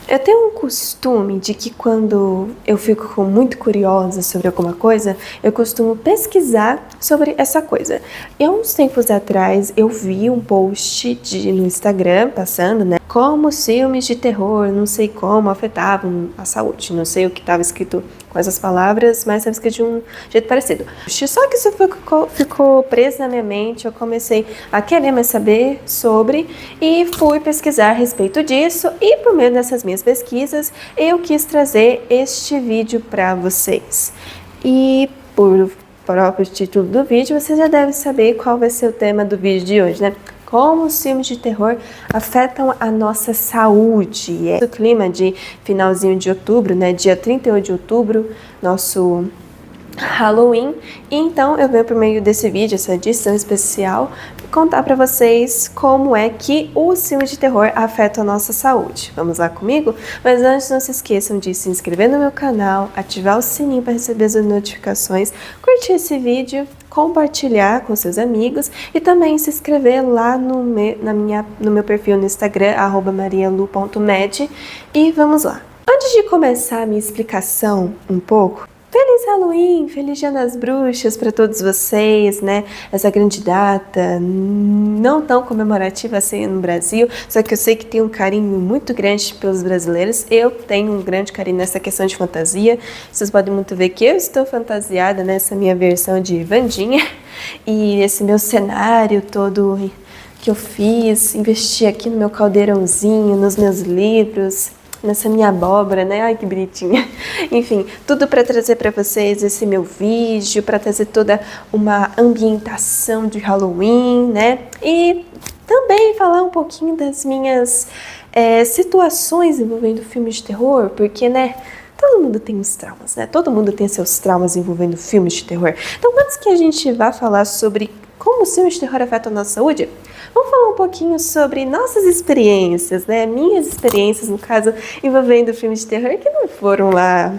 Eu tenho um costume de que quando eu fico muito curiosa sobre alguma coisa, eu costumo pesquisar sobre essa coisa. E há uns tempos atrás eu vi um post no Instagram passando, né? Como os filmes de terror, não sei como, afetavam a saúde. Não sei o que estava escrito com essas palavras, mas estava escrito de um jeito parecido. Só que isso ficou preso na minha mente, eu comecei a querer mais saber sobre e fui pesquisar a respeito disso e por meio dessas minhas pesquisas eu quis trazer este vídeo para vocês. E por próprio título do vídeo, você já deve saber qual vai ser o tema do vídeo de hoje, né? Como os filmes de terror afetam a nossa saúde. É o clima de finalzinho de outubro, né? Dia 31 de outubro, nosso Halloween. E então eu venho por meio desse vídeo, essa edição especial, contar para vocês como é que os filmes de terror afetam a nossa saúde. Vamos lá comigo? Mas antes, não se esqueçam de se inscrever no meu canal, ativar o sininho para receber as notificações, curtir esse vídeo, compartilhar com seus amigos e também se inscrever lá no meu perfil no Instagram, @marialu.med. E vamos lá. Antes de começar a minha explicação um pouco, Feliz Halloween, Feliz Dia das Bruxas para todos vocês, né? Essa grande data, não tão comemorativa assim no Brasil, só que eu sei que tem um carinho muito grande pelos brasileiros. Eu tenho um grande carinho nessa questão de fantasia. Vocês podem muito ver que eu estou fantasiada nessa minha versão de Wandinha. E esse meu cenário todo que eu fiz, investi aqui no meu caldeirãozinho, nos meus livros, nessa minha abóbora, né? Ai, que bonitinha. Enfim, tudo para trazer para vocês esse meu vídeo, para trazer toda uma ambientação de Halloween, né? E também falar um pouquinho das minhas situações envolvendo filmes de terror, porque, né? Todo mundo tem os traumas, né? Todo mundo tem seus traumas envolvendo filmes de terror. Então, antes que a gente vá falar sobre como os filmes de terror afetam a nossa saúde, vamos falar um pouquinho sobre nossas experiências, né? Minhas experiências, no caso, envolvendo filmes de terror que não foram lá,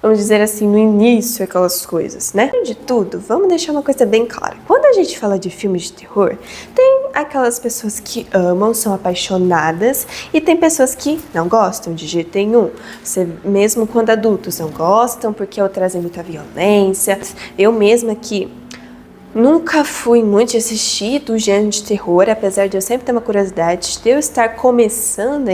vamos dizer assim, no início, aquelas coisas, né? De tudo, vamos deixar uma coisa bem clara. Quando a gente fala de filmes de terror, tem aquelas pessoas que amam, são apaixonadas, e tem pessoas que não gostam de jeito nenhum. Você, mesmo quando adultos, não gostam porque trazem muita violência. Eu mesma que nunca fui muito de assistir do gênero de terror, apesar de eu sempre ter uma curiosidade, de eu estar começando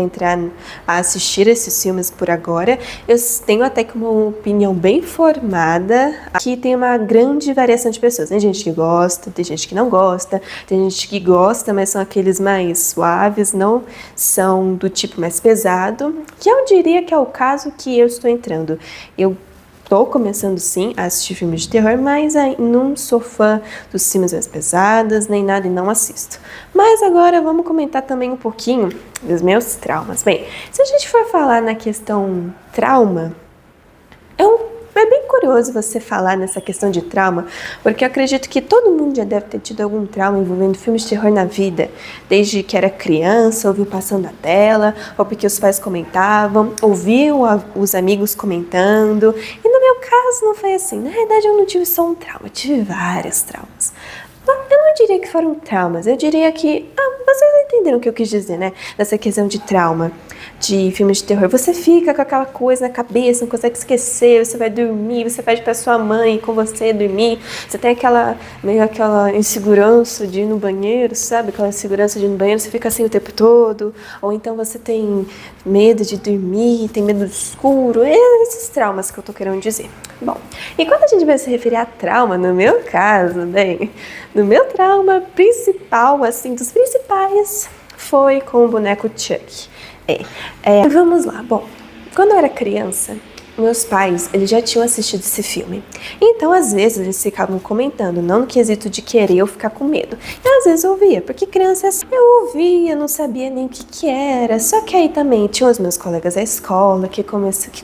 a assistir esses filmes por agora. Eu tenho até que uma opinião bem formada. Aqui tem uma grande variação de pessoas. Tem gente que gosta, tem gente que não gosta, tem gente que gosta, mas são aqueles mais suaves, não são do tipo mais pesado, que eu diria que é o caso que eu estou entrando. Eu estou começando sim a assistir filmes de terror, mas não sou fã dos filmes mais pesados, nem nada, e não assisto. Mas agora vamos comentar também um pouquinho dos meus traumas. Bem, se a gente for falar na questão trauma, é bem curioso você falar nessa questão de trauma, porque eu acredito que todo mundo já deve ter tido algum trauma envolvendo filmes de terror na vida, desde que era criança, ouviu passando na tela, ou porque os pais comentavam, ouviu os amigos comentando, e no meu caso não foi assim. Na realidade eu não tive só um trauma, eu tive vários traumas. Eu não diria que foram traumas, eu diria que... vocês entenderam o que eu quis dizer, né? Nessa questão de trauma, de filmes de terror. Você fica com aquela coisa na cabeça, não consegue esquecer, você vai dormir, você pede pra sua mãe ir com você dormir, você tem meio aquela insegurança de ir no banheiro, sabe? Aquela insegurança de ir no banheiro, você fica assim o tempo todo, ou então você tem medo de dormir, tem medo do escuro, esses traumas que eu tô querendo dizer. Bom, e quando a gente vai se referir a trauma, no meu caso, bem, no meu trauma principal, assim, dos principais, foi com o boneco Chuck. Vamos lá. Bom, quando eu era criança, meus pais, eles já tinham assistido esse filme. Então, às vezes, eles ficavam comentando, não no quesito de querer eu ficar com medo. E às vezes eu ouvia, porque criança assim, eu ouvia, não sabia nem o que era. Só que aí também tinha os meus colegas da escola que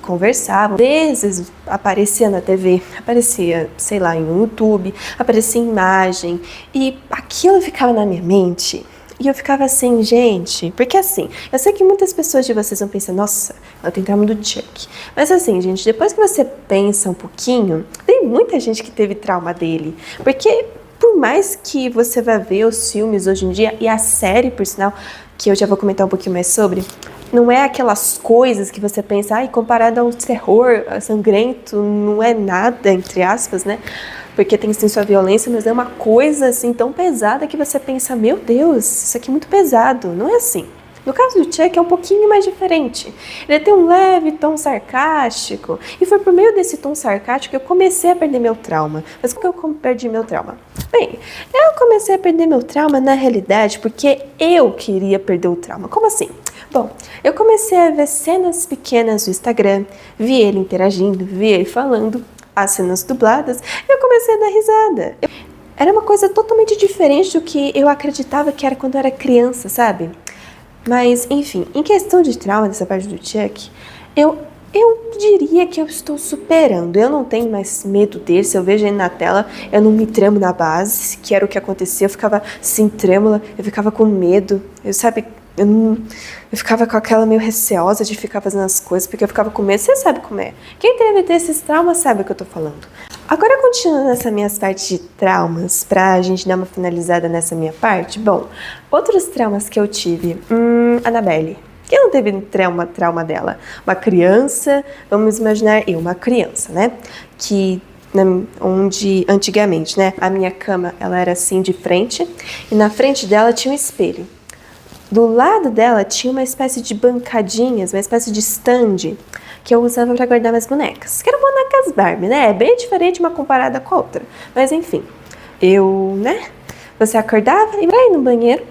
conversavam. Às vezes aparecia na TV, aparecia, sei lá, em YouTube, aparecia imagem. E aquilo ficava na minha mente. E eu ficava assim, gente, porque assim, eu sei que muitas pessoas de vocês vão pensar, nossa, ela tem trauma do Chuck. Mas assim, gente, depois que você pensa um pouquinho, tem muita gente que teve trauma dele. Porque por mais que você vá ver os filmes hoje em dia, e a série, por sinal, que eu já vou comentar um pouquinho mais sobre, não é aquelas coisas que você pensa, ai, comparado ao terror sangrento, não é nada, entre aspas, né? Porque tem sim sua violência, mas é uma coisa assim tão pesada que você pensa, meu Deus, isso aqui é muito pesado. Não é assim. No caso do Chuck é um pouquinho mais diferente. Ele tem um leve tom sarcástico. E foi por meio desse tom sarcástico que eu comecei a perder meu trauma. Mas como que eu perdi meu trauma? Bem, eu comecei a perder meu trauma na realidade porque eu queria perder o trauma. Como assim? Bom, eu comecei a ver cenas pequenas no Instagram, vi ele interagindo, vi ele falando, as cenas dubladas, e eu comecei a dar risada. Era uma coisa totalmente diferente do que eu acreditava que era quando eu era criança, sabe? Mas, enfim, em questão de trauma dessa parte do Chuck, eu diria que eu estou superando. Eu não tenho mais medo dele. Se eu vejo ele na tela, eu não me tremo na base, que era o que acontecia. Eu ficava assim, trêmula, eu ficava com medo. Eu ficava com aquela meio receosa de ficar fazendo as coisas, porque eu ficava com medo. Você sabe como é. Quem teve esses traumas sabe o que eu tô falando. Agora, continuando nessas minhas partes de traumas, pra gente dar uma finalizada nessa minha parte, bom, outros traumas que eu tive, Annabelle. Quem não teve trauma dela? Uma criança, vamos imaginar uma criança, né? Onde antigamente, né, a minha cama, ela era assim de frente, e na frente dela tinha um espelho. Do lado dela tinha uma espécie de bancadinhas, uma espécie de stand, que eu usava para guardar minhas bonecas. Que eram bonecas Barbie, né? É bem diferente uma comparada com a outra. Mas enfim, você acordava e vai no banheiro,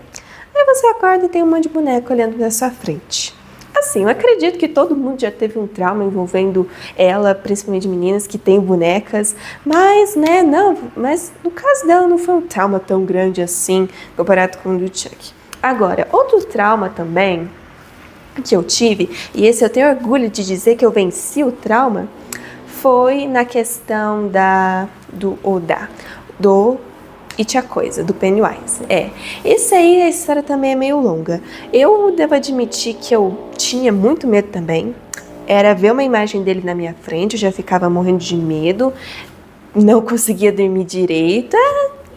aí você acorda e tem um monte de boneca olhando na sua frente. Assim, eu acredito que todo mundo já teve um trauma envolvendo ela, principalmente meninas que têm bonecas, mas, mas no caso dela não foi um trauma tão grande assim, comparado com o do Chuck. Agora, outro trauma também que eu tive, e esse eu tenho orgulho de dizer que eu venci o trauma, foi na questão do It a Coisa, do Pennywise. Esse aí, a história também é meio longa. Eu devo admitir que eu tinha muito medo também. Era ver uma imagem dele na minha frente, eu já ficava morrendo de medo, não conseguia dormir direito.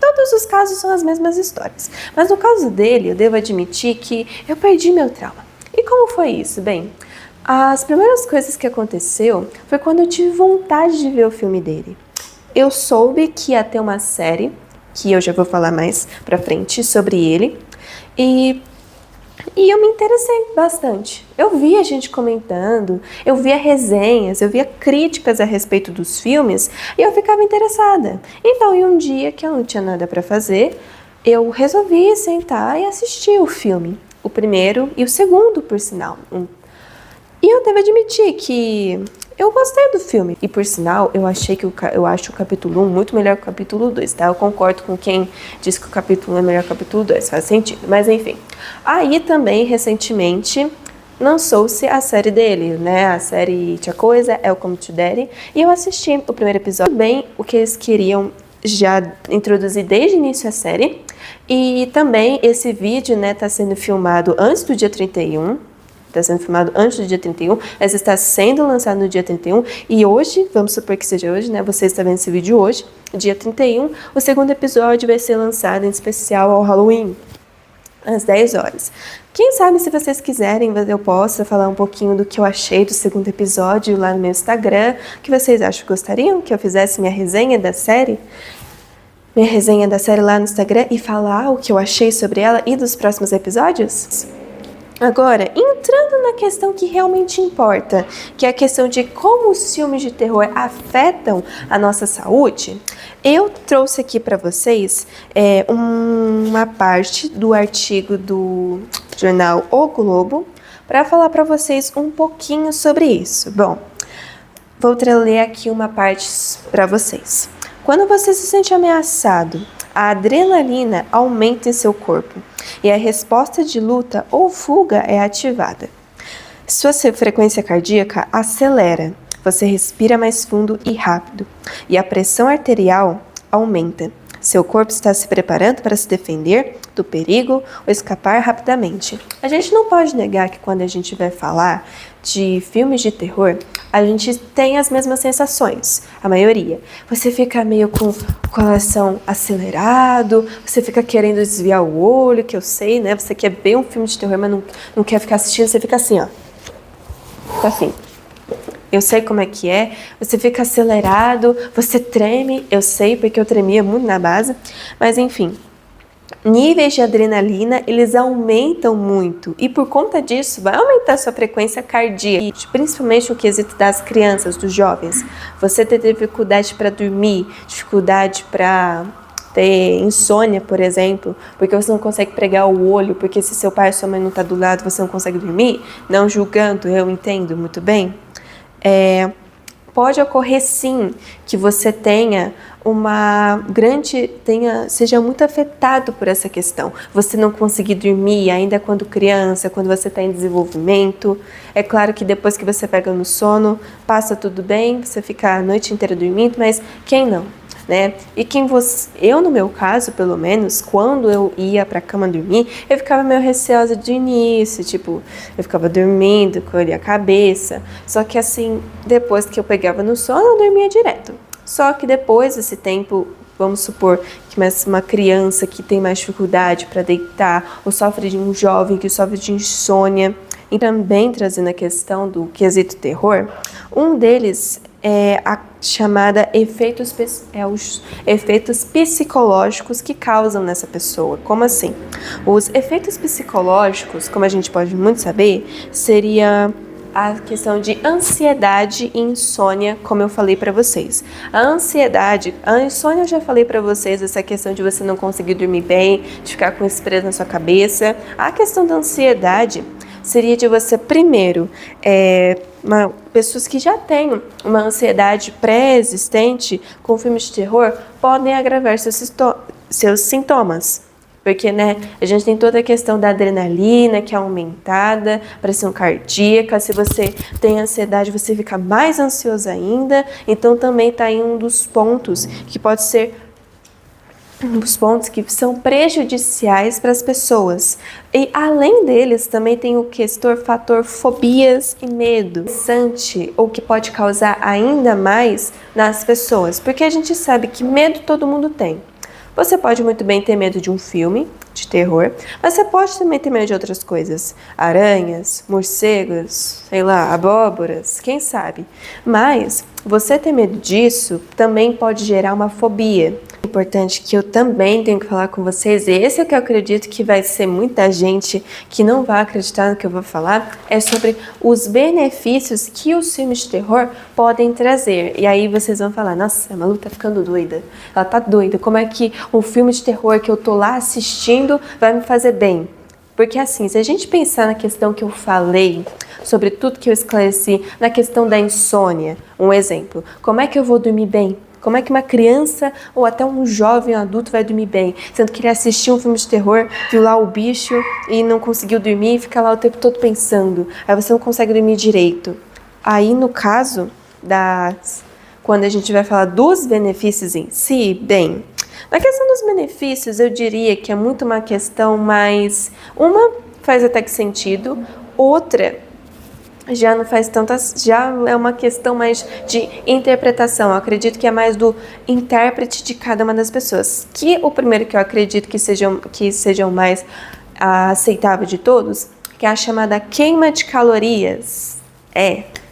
Todos os casos são as mesmas histórias. Mas no caso dele, eu devo admitir que eu perdi meu trauma. E como foi isso? Bem, as primeiras coisas que aconteceu foi quando eu tive vontade de ver o filme dele. Eu soube que ia ter uma série, que eu já vou falar mais pra frente sobre ele, e eu me interessei bastante. Eu via gente comentando, eu via resenhas, eu via críticas a respeito dos filmes e eu ficava interessada. Então, em um dia que eu não tinha nada pra fazer, eu resolvi sentar e assistir o filme. O primeiro e o segundo, por sinal. E eu devo admitir que eu gostei do filme. E por sinal, eu acho o capítulo 1 muito melhor que o capítulo 2, tá? Eu concordo com quem diz que o capítulo 1 é melhor que o capítulo 2, faz sentido. Mas enfim. Aí também, recentemente, lançou-se a série dele, né? A série It a Coisa, Welcome to Daddy. E eu assisti o primeiro episódio. Bem, o que eles queriam já introduzir desde o início a série. E também esse vídeo, né, tá sendo filmado antes do dia 31. Está sendo filmado antes do dia 31, mas está sendo lançado no dia 31. E hoje, vamos supor que seja hoje, né? Você está vendo esse vídeo hoje, dia 31. O segundo episódio vai ser lançado em especial ao Halloween, às 10 horas. Quem sabe, se vocês quiserem, eu possa falar um pouquinho do que eu achei do segundo episódio lá no meu Instagram. O que vocês acham? Gostariam que eu fizesse minha resenha da série? Minha resenha da série lá no Instagram e falar o que eu achei sobre ela e dos próximos episódios? Agora, entrando na questão que realmente importa, que é a questão de como os filmes de terror afetam a nossa saúde, eu trouxe aqui para vocês uma parte do artigo do jornal O Globo para falar para vocês um pouquinho sobre isso. Bom, vou ler aqui uma parte para vocês. Quando você se sente ameaçado, a adrenalina aumenta em seu corpo e a resposta de luta ou fuga é ativada. Sua frequência cardíaca acelera, você respira mais fundo e rápido, e a pressão arterial aumenta. Seu corpo está se preparando para se defender do perigo ou escapar rapidamente. A gente não pode negar que quando a gente vai falar de filmes de terror, a gente tem as mesmas sensações, a maioria. Você fica meio com o coração acelerado, você fica querendo desviar o olho, que eu sei, né? Você quer ver um filme de terror, mas não quer ficar assistindo, você fica assim, ó. Fica assim. Eu sei como é que é, você fica acelerado, você treme, eu sei, porque eu tremia muito na base, mas enfim. Níveis de adrenalina, eles aumentam muito e por conta disso vai aumentar sua frequência cardíaca, principalmente no quesito das crianças, dos jovens. Você ter dificuldade para dormir, dificuldade para ter insônia, por exemplo, porque você não consegue pregar o olho, porque se seu pai ou sua mãe não está do lado, você não consegue dormir, não julgando, eu entendo muito bem. Pode ocorrer sim que você seja muito afetado por essa questão. Você não conseguir dormir ainda quando criança, quando você está em desenvolvimento. É claro que depois que você pega no sono, passa tudo bem, você fica a noite inteira dormindo, mas quem não? Né? Eu no meu caso, pelo menos, quando eu ia pra cama dormir, eu ficava meio receosa de início, tipo, eu ficava dormindo, colhia a cabeça, só que assim, depois que eu pegava no sono, eu dormia direto. Só que depois desse tempo, vamos supor que uma criança que tem mais dificuldade para deitar, ou sofre de um jovem que sofre de insônia, e também trazendo a questão do quesito terror, um deles é a chamada os efeitos psicológicos que causam nessa pessoa. Como assim? Os efeitos psicológicos, como a gente pode muito saber, seria a questão de ansiedade e insônia, como eu falei para vocês. A insônia eu já falei para vocês, essa questão de você não conseguir dormir bem, de ficar com isso preso na sua cabeça. A questão da ansiedade seria de você, primeiro, pessoas que já têm uma ansiedade pré-existente com filmes de terror podem agravar seus sintomas. Porque, né, a gente tem toda a questão da adrenalina que é aumentada, pressão cardíaca. Se você tem ansiedade, você fica mais ansioso ainda. Então, também está em um dos pontos que pode ser que são prejudiciais para as pessoas. E além deles, também tem o fator fobias e medo, ou que pode causar ainda mais nas pessoas, porque a gente sabe que medo todo mundo tem. Você pode muito bem ter medo de um filme de terror, mas você pode também ter medo de outras coisas. Aranhas, morcegos, sei lá, abóboras, quem sabe. Mas você ter medo disso também pode gerar uma fobia. Importante que eu também tenho que falar com vocês, e esse é o que eu acredito que vai ser muita gente que não vai acreditar no que eu vou falar, é sobre os benefícios que os filmes de terror podem trazer. E aí vocês vão falar, nossa, a Malu tá ficando doida, ela tá doida, como é que um filme de terror que eu tô lá assistindo vai me fazer bem? Porque assim, se a gente pensar na questão que eu falei, sobre tudo que eu esclareci, na questão da insônia, um exemplo, como é que eu vou dormir bem? Como é que uma criança ou até um jovem adulto vai dormir bem? Sendo que ele assistiu um filme de terror, viu lá o bicho e não conseguiu dormir e fica lá o tempo todo pensando. Aí você não consegue dormir direito. Aí no caso quando a gente vai falar dos benefícios em si, bem, na questão dos benefícios eu diria que é muito uma questão mais... Uma faz até que sentido, outra já não faz já é uma questão mais de interpretação. Eu acredito que é mais do intérprete de cada uma das pessoas. Que o primeiro que eu acredito que sejam mais aceitável de todos, que é a chamada queima de calorias.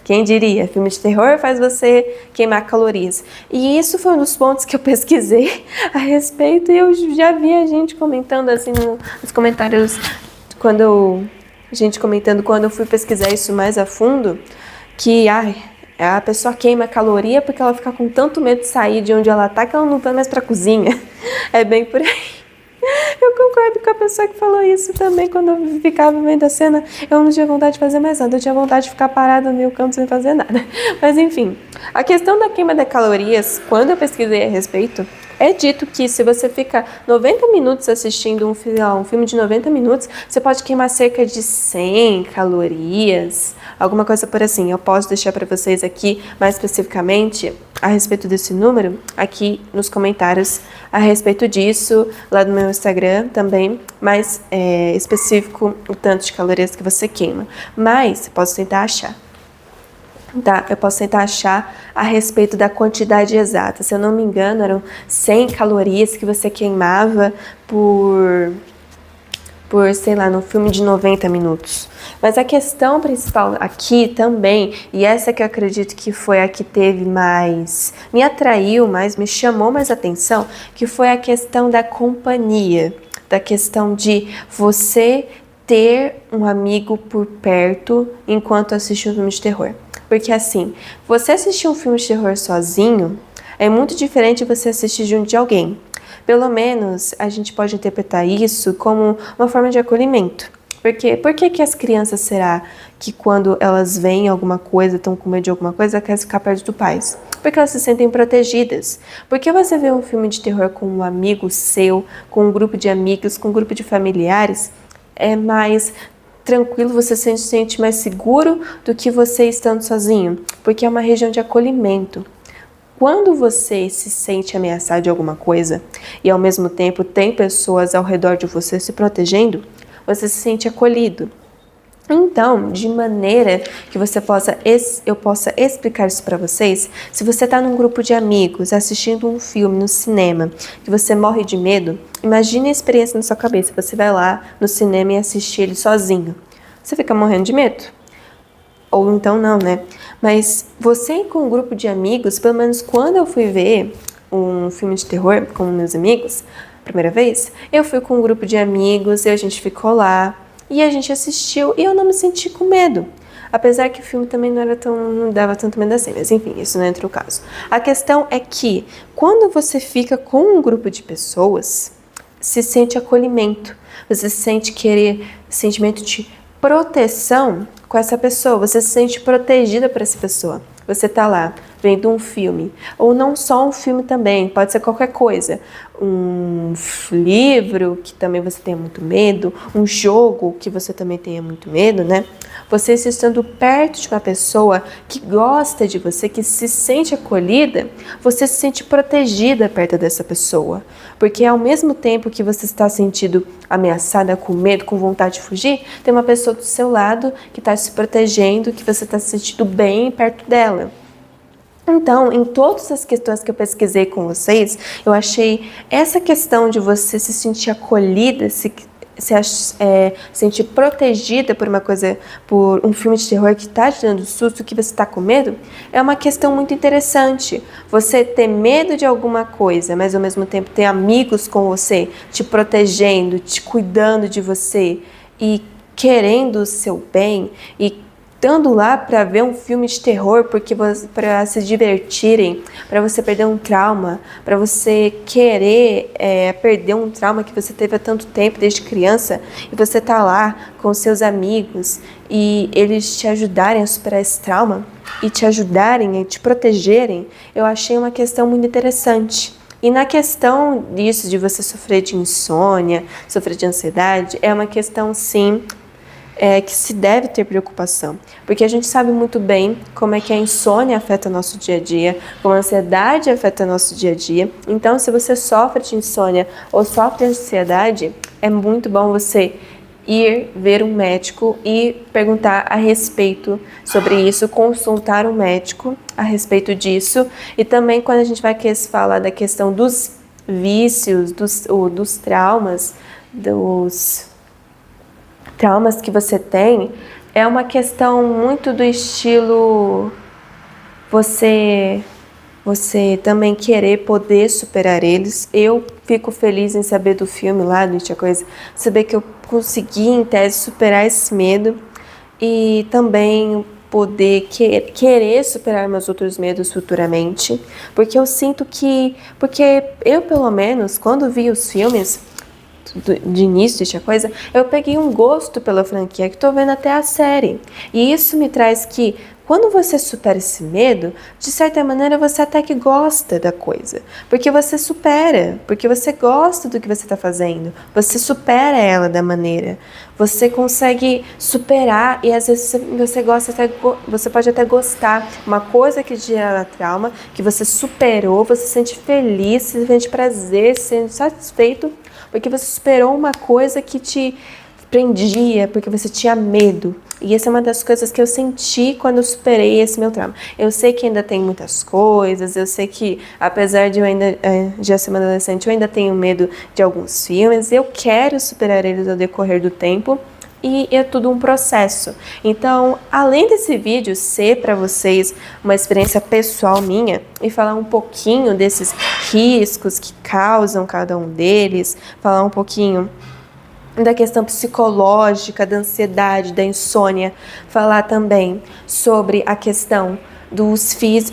Quem diria? Filme de terror faz você queimar calorias. E isso foi um dos pontos que eu pesquisei a respeito e eu já vi a gente comentando assim nos comentários quando eu fui pesquisar isso mais a fundo, que a pessoa queima caloria porque ela fica com tanto medo de sair de onde ela tá que ela não vai mais pra cozinha. É bem por aí. Eu concordo com a pessoa que falou isso também. Quando eu ficava vendo a cena, eu não tinha vontade de fazer mais nada. Eu tinha vontade de ficar parada no meu canto sem fazer nada. Mas enfim, a questão da queima de calorias, quando eu pesquisei a respeito, É dito que se você ficar 90 minutos assistindo um filme de 90 minutos, você pode queimar cerca de 100 calorias, alguma coisa por assim. Eu posso deixar para vocês aqui, mais especificamente, a respeito desse número, aqui nos comentários, a respeito disso, lá no meu Instagram também, mais específico o tanto de calorias que você queima. Mas, posso tentar achar. Tá, eu posso tentar achar a respeito da quantidade exata. Se eu não me engano, eram 100 calorias que você queimava por sei lá, no filme de 90 minutos. Mas a questão principal aqui também, e essa que eu acredito que foi a que teve mais, me atraiu mais, me chamou mais atenção, que foi a questão da companhia, da questão de você ter um amigo por perto enquanto assiste um filme de terror. Porque assim, você assistir um filme de terror sozinho é muito diferente de você assistir junto de alguém. Pelo menos a gente pode interpretar isso como uma forma de acolhimento. Porque por que as crianças, será que quando elas veem alguma coisa, estão com medo de alguma coisa, querem ficar perto dos pais? Porque elas se sentem protegidas. Porque você vê um filme de terror com um amigo seu, com um grupo de amigos, com um grupo de familiares, é mais tranquilo, você se sente mais seguro do que você estando sozinho, porque é uma região de acolhimento. Quando você se sente ameaçado de alguma coisa e ao mesmo tempo tem pessoas ao redor de você se protegendo, você se sente acolhido. Então, de maneira que eu possa explicar isso para vocês, se você está num grupo de amigos assistindo um filme no cinema que você morre de medo, imagine a experiência na sua cabeça. Você vai lá no cinema e assiste ele sozinho. Você fica morrendo de medo? Ou então não, né? Mas você com um grupo de amigos, pelo menos quando eu fui ver um filme de terror com meus amigos, primeira vez, eu fui com um grupo de amigos e a gente ficou lá. E a gente assistiu e eu não me senti com medo. Apesar que o filme também não dava tanto medo assim, mas enfim, isso não entra no caso. A questão é que, quando você fica com um grupo de pessoas, se sente acolhimento, você sente sentimento de proteção com essa pessoa, você se sente protegida por essa pessoa. Você tá lá vendo um filme, ou não só um filme também, pode ser qualquer coisa, um livro que também você tenha muito medo, um jogo que você também tenha muito medo, né? Você se estando perto de uma pessoa que gosta de você, que se sente acolhida, você se sente protegida perto dessa pessoa, porque ao mesmo tempo que você está sentindo ameaçada, com medo, com vontade de fugir, tem uma pessoa do seu lado que está se protegendo, que você está se sentindo bem perto dela. Então, em todas as questões que eu pesquisei com vocês, eu achei essa questão de você se sentir acolhida, se sentir protegida por uma coisa, por um filme de terror que está te dando susto, que você está com medo, é uma questão muito interessante. Você ter medo de alguma coisa, mas ao mesmo tempo ter amigos com você, te protegendo, te cuidando de você e querendo o seu bem e estando lá para ver um filme de terror, porque para se divertirem, para você perder um trauma, para você querer perder um trauma que você teve há tanto tempo desde criança, e você tá lá com seus amigos e eles te ajudarem a superar esse trauma e te ajudarem, e te protegerem, eu achei uma questão muito interessante. E na questão disso, de você sofrer de insônia, sofrer de ansiedade, é uma questão, sim, que se deve ter preocupação, porque a gente sabe muito bem como é que a insônia afeta nosso dia a dia, como a ansiedade afeta nosso dia a dia. Então, se você sofre de insônia ou sofre de ansiedade, é muito bom você ir ver um médico e perguntar a respeito sobre isso, consultar um médico a respeito disso. E também quando a gente vai falar da questão dos vícios, dos traumas, traumas que você tem, é uma questão muito do estilo você também querer poder superar eles. Eu fico feliz em saber do filme lá, do Coisa, saber que eu consegui, em tese, superar esse medo e também poder querer superar meus outros medos futuramente, porque eu sinto porque eu, pelo menos, quando vi os filmes de início, deixa eu peguei um gosto pela franquia, que tô vendo até a série. E isso me traz que, quando você supera esse medo, de certa maneira você até que gosta da coisa, porque você supera, porque você gosta do que você está fazendo, você supera ela da maneira, você consegue superar e às vezes você gosta até, você pode até gostar, uma coisa que gera trauma, que você superou, você se sente feliz, se sente prazer, se sente satisfeito, porque você superou uma coisa que te prendia, porque você tinha medo. E essa é uma das coisas que eu senti quando eu superei esse meu trauma. Eu sei que ainda tem muitas coisas, eu sei que apesar de eu ainda já ser uma adolescente, eu ainda tenho medo de alguns filmes, eu quero superar eles ao decorrer do tempo. E é tudo um processo. Então, além desse vídeo ser para vocês uma experiência pessoal minha e falar um pouquinho desses riscos que causam cada um deles, falar um pouquinho da questão psicológica, da ansiedade, da insônia, falar também sobre a questão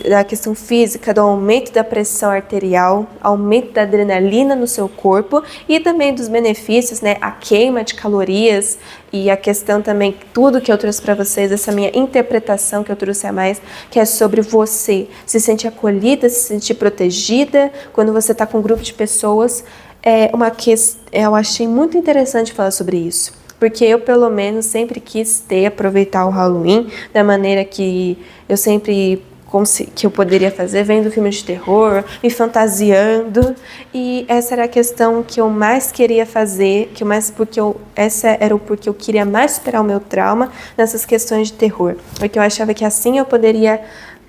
da questão física, do aumento da pressão arterial, aumento da adrenalina no seu corpo e também dos benefícios, né, a queima de calorias e a questão também, tudo que eu trouxe para vocês, essa minha interpretação que eu trouxe a mais, que é sobre você se sentir acolhida, se sentir protegida quando você está com um grupo de pessoas. Eu achei muito interessante falar sobre isso, porque eu pelo menos sempre quis aproveitar o Halloween da maneira que eu sempre que eu poderia fazer, vendo filmes de terror, me fantasiando, e essa era a questão que eu mais queria fazer, essa era o porque eu queria mais superar o meu trauma nessas questões de terror, porque eu achava que assim eu poderia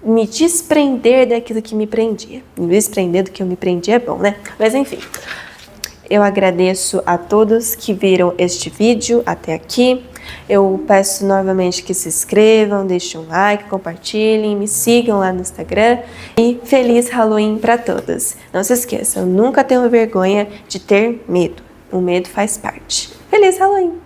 me desprender daquilo que me prendia. Me desprender do que eu me prendia é bom, né? Mas enfim. Eu agradeço a todos que viram este vídeo até aqui. Eu peço novamente que se inscrevam, deixem um like, compartilhem, me sigam lá no Instagram. E feliz Halloween para todos. Não se esqueçam, nunca tenham vergonha de ter medo. O medo faz parte. Feliz Halloween!